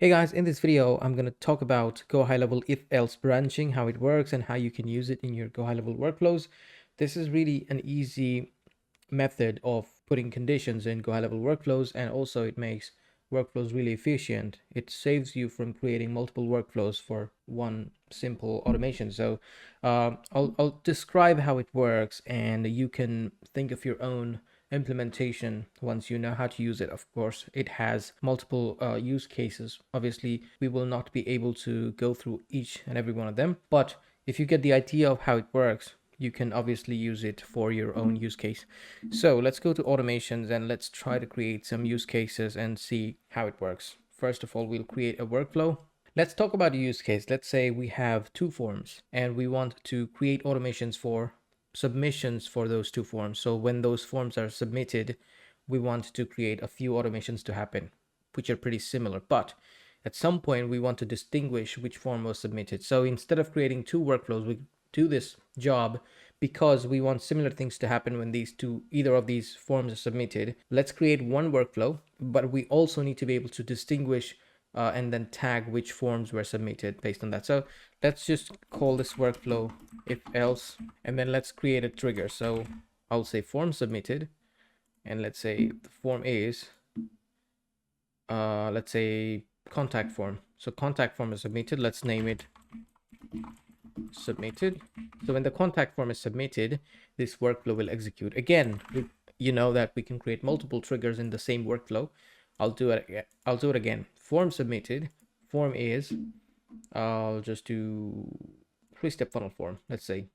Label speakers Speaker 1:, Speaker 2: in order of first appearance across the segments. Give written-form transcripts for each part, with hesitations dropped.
Speaker 1: Hey guys, in this video, I'm going to talk about GoHighLevel if-else branching, how it works and how you can use it in your GoHighLevel workflows. This is really an easy method of putting conditions in GoHighLevel workflows, and also it makes workflows really efficient. It saves you from creating multiple workflows for one simple automation. So I'll describe how it works, and you can think of your own implementation once you know how to use it. Of course, it has multiple use cases. Obviously, we will not be able to go through each and every one of them, but if you get the idea of how it works, you can obviously use it for your own use case. So let's go to automations and let's try to create some use cases and see how it works. First of all, we'll create a workflow. Let's talk about a use case. Let's say we have two forms and we want to create automations for submissions for those two forms. So when those forms are submitted, we want to create a few automations to happen, which are pretty similar, but at some point we want to distinguish which form was submitted. So instead of creating two workflows, we do this job because we want similar things to happen when either of these forms are submitted. Let's create one workflow, but we also need to be able to distinguish and then tag which forms were submitted based on that. So let's just call this workflow if else, and then let's create a trigger. So I'll say form submitted, and let's say the form is let's say contact form. So contact form is submitted. Let's name it submitted. So when the contact form is submitted, this workflow will execute. Again, you know that we can create multiple triggers in the same workflow. I'll do it again. Form submitted. Form is, I'll just do 3-step funnel form, let's say.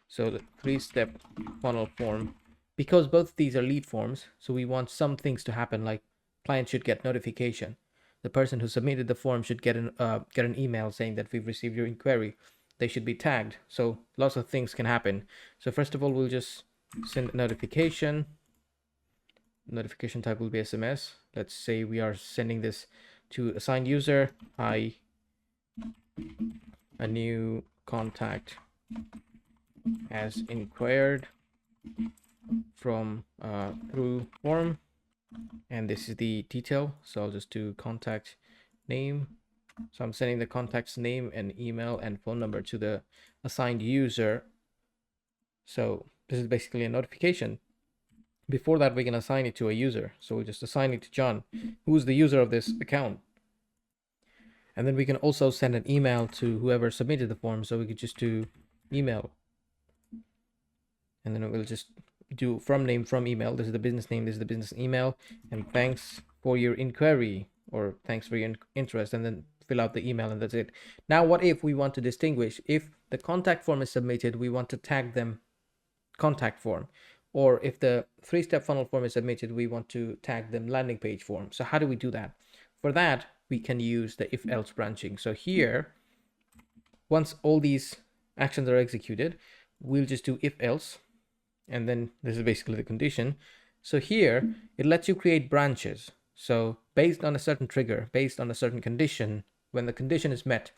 Speaker 1: So the 3-step funnel form, because both these are lead forms, so we want some things to happen, like client should get notification. The person who submitted the form should get an email saying that we've received your inquiry. They should be tagged. So lots of things can happen. So first of all, we'll just send a notification. Notification type will be SMS. Let's say we are sending this to assigned user. Hi, a new contact has inquired from through form, and this is the detail. So I'll just do contact name. So I'm sending the contact's name and email and phone number to the assigned user. So this is basically a notification. Before that, we can assign it to a user. So we just assign it to John, who's the user of this account. And then we can also send an email to whoever submitted the form. So we could just do email. And then we'll just do from name, from email. This is the business name, this is the business email. And thanks for your inquiry, or thanks for your interest, and then fill out the email, and that's it. Now, what if we want to distinguish? If the contact form is submitted, we want to tag them contact form. Or if the 3-step funnel form is submitted, we want to tag them landing page form. So how do we do that? For that, we can use the if-else branching. So here, once all these actions are executed, we'll just do if-else. And then this is basically the condition. So here, it lets you create branches. So based on a certain trigger, based on a certain condition, when the condition is met,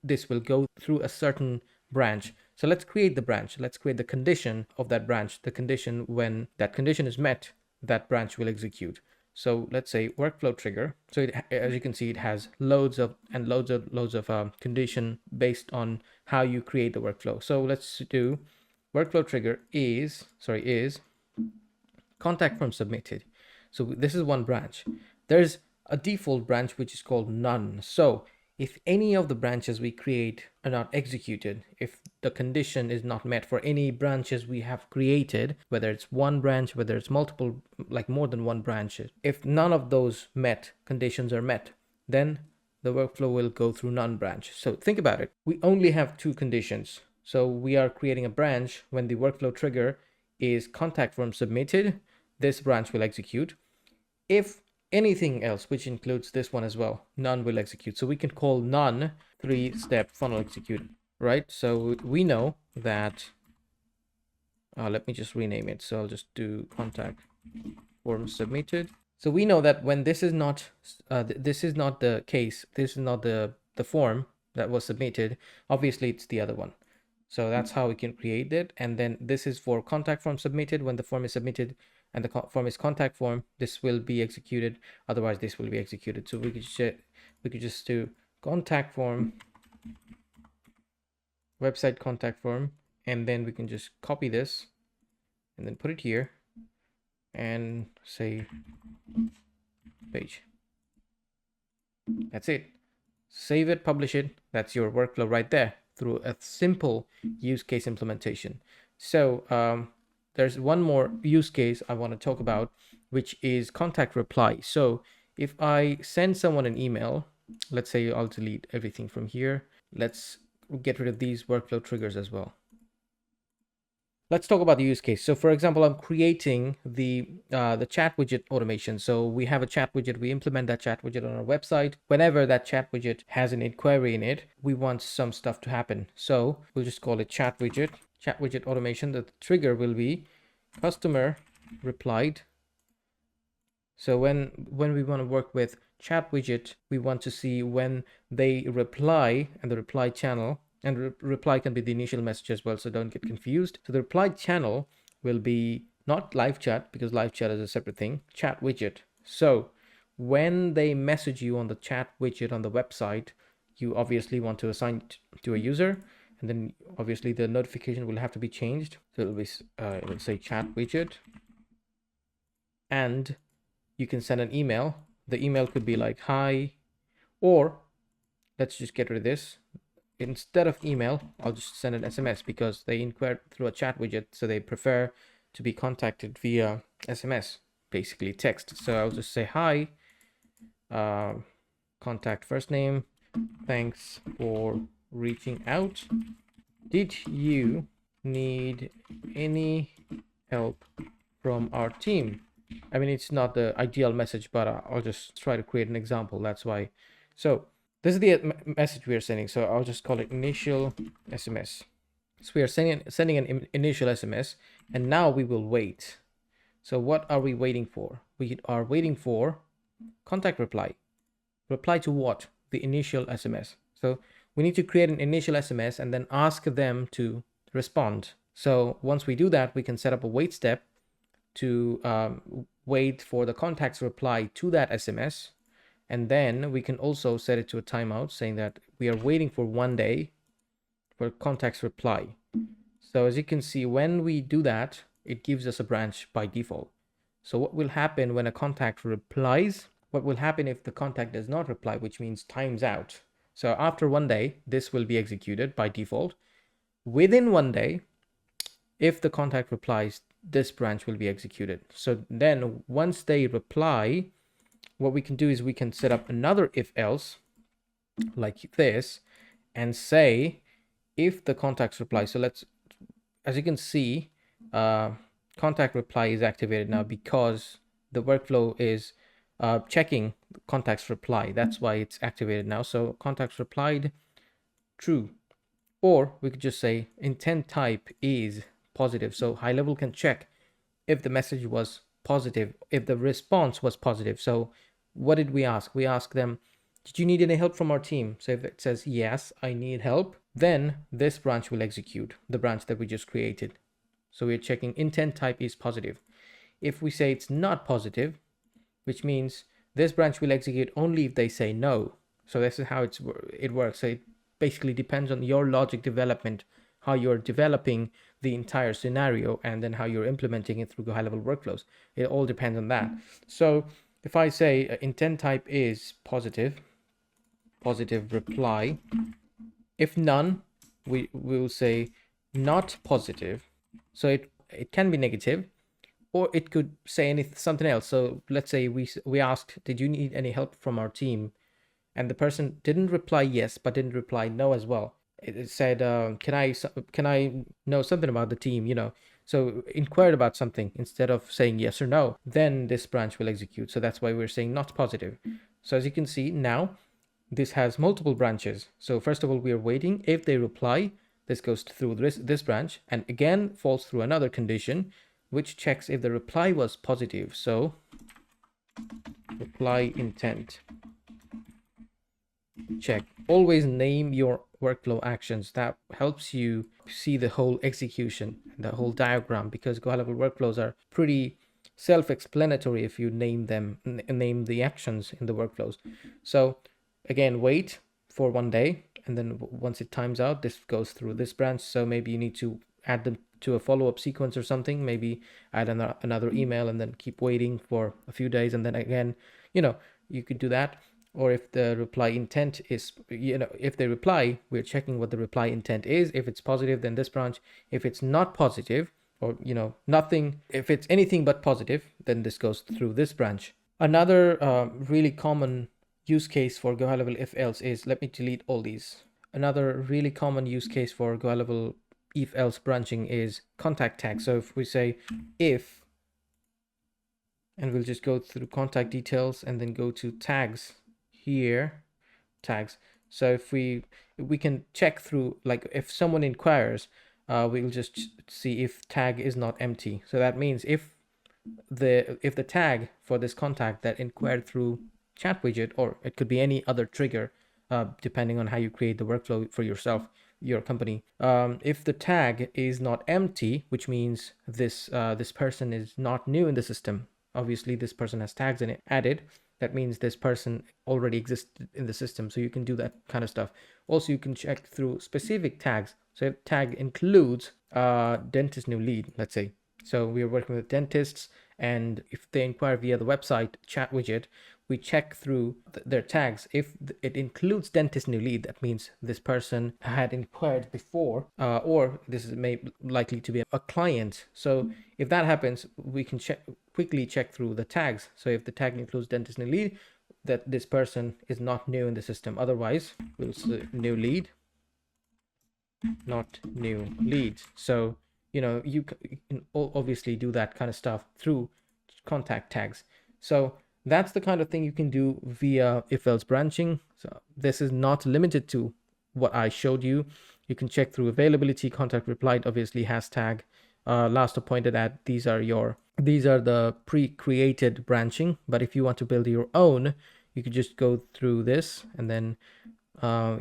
Speaker 1: this will go through a certain branch. So let's create the branch. Let's create the condition of that branch. The condition, when that condition is met, that branch will execute. So let's say workflow trigger. So as you can see, it has loads of condition based on how you create the workflow. So let's do workflow trigger is contact form submitted. So this is one branch. There's a default branch which is called none. So if any of the branches we create are not executed, if the condition is not met for any branches we have created, whether it's one branch, whether it's multiple, like more than one branch, if none of those conditions are met, then the workflow will go through none branch. So think about it. We only have two conditions. So we are creating a branch when the workflow trigger is contact form submitted, this branch will execute. If anything else, which includes this one as well, none will execute. So we can call none 3-step funnel execute, right? So we know that, let me just rename it. So I'll just do contact form submitted. So we know that when this is not the case, this is not the form that was submitted, obviously it's the other one. So that's how we can create it. And then this is for contact form submitted. When the form is submitted and the form is contact form, this will be executed. Otherwise, this will be executed. So we we could just do contact form, website contact form, and then we can just copy this and then put it here and say page. That's it. Save it, publish it. That's your workflow right there through a simple use case implementation. So there's one more use case I want to talk about, which is contact reply. So if I send someone an email, let's say I'll delete everything from here. Let's get rid of these workflow triggers as well. Let's talk about the use case. So for example, I'm creating the chat widget automation. So we have a chat widget, we implement that chat widget on our website. Whenever that chat widget has an inquiry in it, we want some stuff to happen. So we'll just call it chat widget automation. The trigger will be customer replied. So when we want to work with chat widget, we want to see when they reply and the reply channel. And reply can be the initial message as well, so don't get confused. So the reply channel will be not live chat, because live chat is a separate thing, chat widget. So when they message you on the chat widget on the website, you obviously want to assign it to a user, and then obviously the notification will have to be changed. So it'll say chat widget, and you can send an email. The email could be like hi, or let's just get rid of this. Instead of email, I'll just send an SMS because they inquired through a chat widget, so they prefer to be contacted via SMS, basically text. So I'll just say hi, contact first name, thanks for reaching out. Did you need any help from our team? I mean, it's not the ideal message, but I'll just try to create an example. That's why. So this is the message we are sending. So I'll just call it initial SMS. So we are sending an initial SMS, and now we will wait. So what are we waiting for? We are waiting for contact reply. Reply to what? The initial SMS. So we need to create an initial SMS and then ask them to respond. So once we do that, we can set up a wait step to wait for the contact's reply to that SMS. And then we can also set it to a timeout saying that we are waiting for 1 day for contact's reply. So as you can see, when we do that, it gives us a branch by default. So what will happen when a contact replies? What will happen if the contact does not reply, which means time's out? So after 1 day, this will be executed by default. Within 1 day, if the contact replies, this branch will be executed. So then once they reply, what we can do is we can set up another if else like this and say if the contacts reply. So let's, as you can see, contact reply is activated now because the workflow is checking contacts reply. That's why it's activated now. So contacts replied, true. Or we could just say intent type is positive. So GoHighLevel can check if the message was positive, if the response was positive. So what did we ask? We asked them, did you need any help from our team? So if it says yes, I need help, then this branch will execute, the branch that we just created. So we're checking intent type is positive. If we say it's not positive, which means this branch will execute only if they say no. So this is how it works. So it basically depends on your logic development, how you're developing the entire scenario, and then how you're implementing it through GoHighLevel workflows. It all depends on that. So if I say intent type is positive reply, if none, we will say not positive. So it can be negative, or it could say something else. So let's say we asked, did you need any help from our team? And the person didn't reply yes, but didn't reply no as well. It said, can I know something about the team, you know? So inquired about something instead of saying yes or no, then this branch will execute. So that's why we're saying not positive. So as you can see now, this has multiple branches. So first of all, we are waiting. If they reply, this goes through this branch and again falls through another condition, which checks if the reply was positive. So reply intent. Check. Always name your workflow actions. That helps you see the whole execution, the whole diagram, because GoHighLevel workflows are pretty self-explanatory if you name them, name the actions in the workflows. So again, wait for 1 day, and then once it times out, this goes through this branch. So maybe you need to add them to a follow-up sequence or something, maybe add another email and then keep waiting for a few days, and then again, you could do that. Or if the reply intent is, if they reply, we're checking what the reply intent is. If it's positive, then this branch. If it's not positive, or nothing, if it's anything but positive, then this goes through this branch. Another really common use case for GoHighLevel if else is, let me delete all these. Another really common use case for GoHighLevel if else branching is contact tag. So if we say if, and we'll just go through contact details and then go to tags here, tags. So if we can check through, like if someone inquires, we'll just see if tag is not empty. So that means if the tag for this contact that inquired through chat widget, or it could be any other trigger, depending on how you create the workflow for yourself, your company. If the tag is not empty, which means this person is not new in the system. Obviously, this person has tags in it added. That means this person already existed in the system. So you can do that kind of stuff. Also, you can check through specific tags. So if tag includes dentist new lead, let's say. So we are working with dentists, and if they inquire via the website chat widget, we check through their tags. If it includes dentist new lead, that means this person had inquired before, or this is likely to be a client. So if that happens, we can quickly check through the tags. So if the tag includes dentist new lead, that this person is not new in the system. Otherwise, we'll say new lead, not new leads. So you can obviously do that kind of stuff through contact tags. So that's the kind of thing you can do via if else branching. So this is not limited to what I showed you. You can check through availability, contact replied, obviously hashtag, last appointed at. These are the pre-created branching. But if you want to build your own, you could just go through this, and then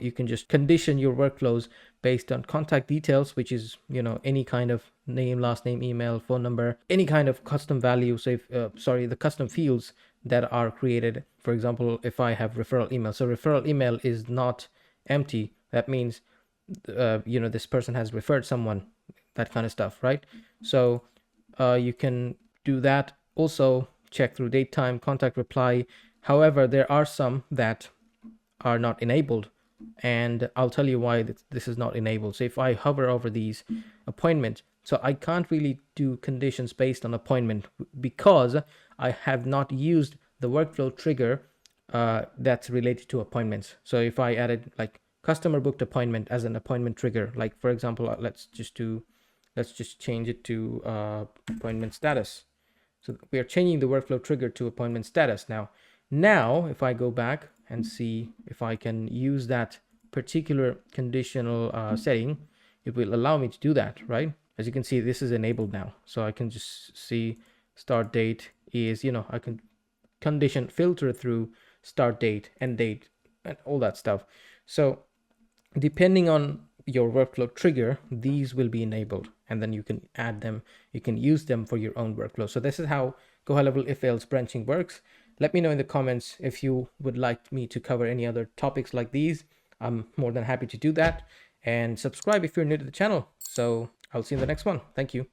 Speaker 1: you can just condition your workflows based on contact details, which is any kind of name, last name, email, phone number, any kind of custom value. So if the custom fields that are created. For example, if I have referral email, so referral email is not empty, that means this person has referred someone, that kind of stuff, right? So you can do that. Also check through date, time, contact reply. However, there are some that are not enabled, and I'll tell you why this is not enabled. So if I hover over these appointment, so I can't really do conditions based on appointment because I have not used the workflow trigger that's related to appointments. So if I added like customer booked appointment as an appointment trigger, like for example, let's just change it to appointment status. So we are changing the workflow trigger to appointment status now. Now, if I go back and see if I can use that particular conditional setting, it will allow me to do that, right? As you can see, this is enabled now. So I can just see start date is, I can condition filter through start date, end date, and all that stuff. So depending on your workflow trigger, these will be enabled, and then you can add them, you can use them for your own workflow. So this is how GoHighLevel if else branching works. Let me know in the comments if you would like me to cover any other topics like these. I'm more than happy to do that. And subscribe if you're new to the channel. So I'll see you in the next one. Thank you.